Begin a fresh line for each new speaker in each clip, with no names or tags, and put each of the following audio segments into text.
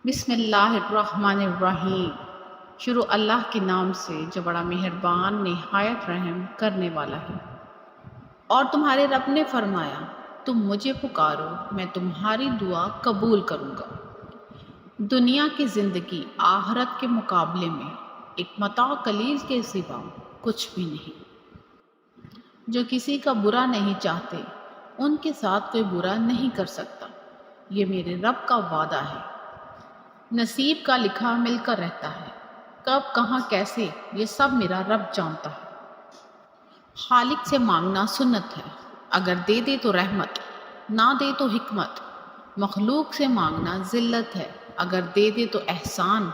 بسم اللہ الرحمن الرحیم۔ شروع اللہ کے نام سے جو بڑا مہربان نہایت رحم کرنے والا ہے۔ اور تمہارے رب نے فرمایا، تم مجھے پکارو میں تمہاری دعا قبول کروں گا۔ دنیا کی زندگی آخرت کے مقابلے میں ایک متاع قلیل کے سوا کچھ بھی نہیں۔ جو کسی کا برا نہیں چاہتے ان کے ساتھ کوئی برا نہیں کر سکتا، یہ میرے رب کا وعدہ ہے۔ نصیب کا لکھا مل کر رہتا ہے، کب کہاں کیسے یہ سب میرا رب جانتا ہے۔ خالق سے مانگنا سنت ہے، اگر دے دے تو رحمت، نہ دے تو حکمت۔ مخلوق سے مانگنا ذلت ہے، اگر دے دے تو احسان،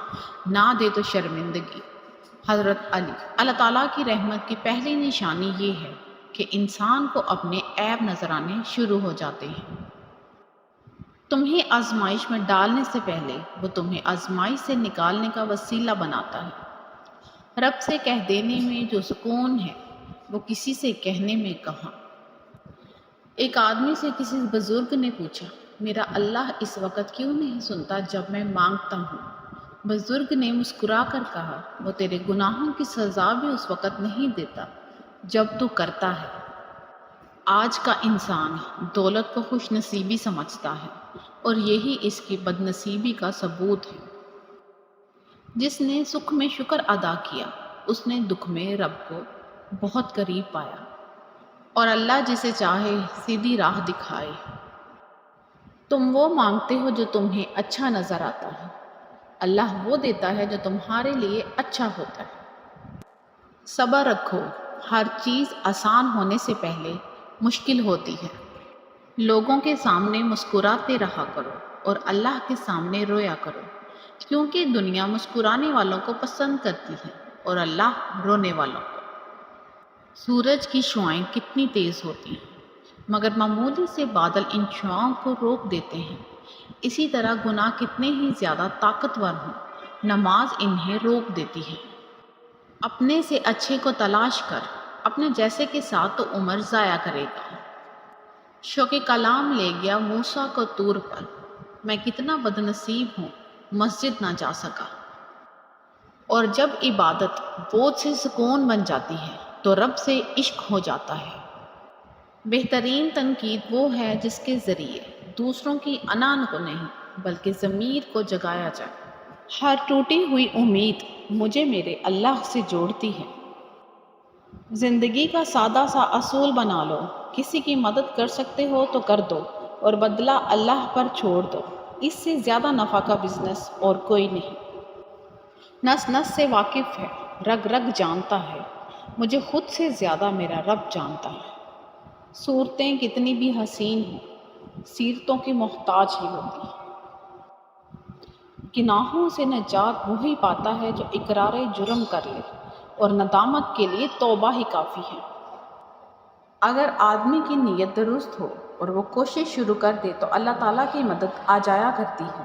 نہ دے تو شرمندگی۔ حضرت علی۔ اللہ تعالیٰ کی رحمت کی پہلی نشانی یہ ہے کہ انسان کو اپنے عیب نظر آنے شروع ہو جاتے ہیں۔ تمہیں آزمائش میں ڈالنے سے پہلے وہ تمہیں آزمائش سے نکالنے کا وسیلہ بناتا ہے۔ رب سے کہہ دینے میں جو سکون ہے وہ کسی سے کہنے میں کہاں۔ ایک آدمی سے کسی بزرگ نے پوچھا، میرا اللہ اس وقت کیوں نہیں سنتا جب میں مانگتا ہوں؟ بزرگ نے مسکرا کر کہا، وہ تیرے گناہوں کی سزا بھی اس وقت نہیں دیتا جب تو کرتا ہے۔ آج کا انسان دولت کو خوش نصیبی سمجھتا ہے اور یہی اس کی بد نصیبی کا ثبوت ہے۔ جس نے سکھ میں شکر ادا کیا اس نے دکھ میں رب کو بہت قریب پایا، اور اللہ جسے چاہے سیدھی راہ دکھائے۔ تم وہ مانگتے ہو جو تمہیں اچھا نظر آتا ہے، اللہ وہ دیتا ہے جو تمہارے لیے اچھا ہوتا ہے۔ صبر رکھو، ہر چیز آسان ہونے سے پہلے مشکل ہوتی ہے۔ لوگوں کے سامنے مسکراتے رہا کرو اور اللہ کے سامنے رویا کرو، کیونکہ دنیا مسکرانے والوں کو پسند کرتی ہے اور اللہ رونے والوں کو۔ سورج کی شعاعیں کتنی تیز ہوتی ہیں، مگر معمولی سے بادل ان شعاعوں کو روک دیتے ہیں۔ اسی طرح گناہ کتنے ہی زیادہ طاقتور ہوں، نماز انہیں روک دیتی ہے۔ اپنے سے اچھے کو تلاش کر، اپنے جیسے کے ساتھ تو عمر ضائع کرے گا۔ شوق کلام لے گیا موسیٰ کو طور پر، میں کتنا بد نصیب ہوں مسجد نہ جا سکا۔ اور جب عبادت بوجھ سے سکون بن جاتی ہے تو رب سے عشق ہو جاتا ہے۔ بہترین تنقید وہ ہے جس کے ذریعے دوسروں کی انا کو نہیں بلکہ ضمیر کو جگایا جائے۔ ہر ٹوٹی ہوئی امید مجھے میرے اللہ سے جوڑتی ہے۔ زندگی کا سادہ سا اصول بنا لو، کسی کی مدد کر سکتے ہو تو کر دو اور بدلہ اللہ پر چھوڑ دو۔ اس سے زیادہ نفع کا بزنس اور کوئی نہیں۔ نس نس سے واقف ہے، رگ رگ جانتا ہے، مجھے خود سے زیادہ میرا رب جانتا ہے۔ صورتیں کتنی بھی حسین ہوں، سیرتوں کی محتاج ہی ہوتی ہیں۔ گناہوں سے نجات وہی پاتا ہے جو اقرار جرم کر لے، اور ندامت کے لیے توبہ ہی کافی ہے۔ اگر آدمی کی نیت درست ہو اور وہ کوشش شروع کر دے تو اللہ تعالیٰ کی مدد آ جایا کرتی ہے۔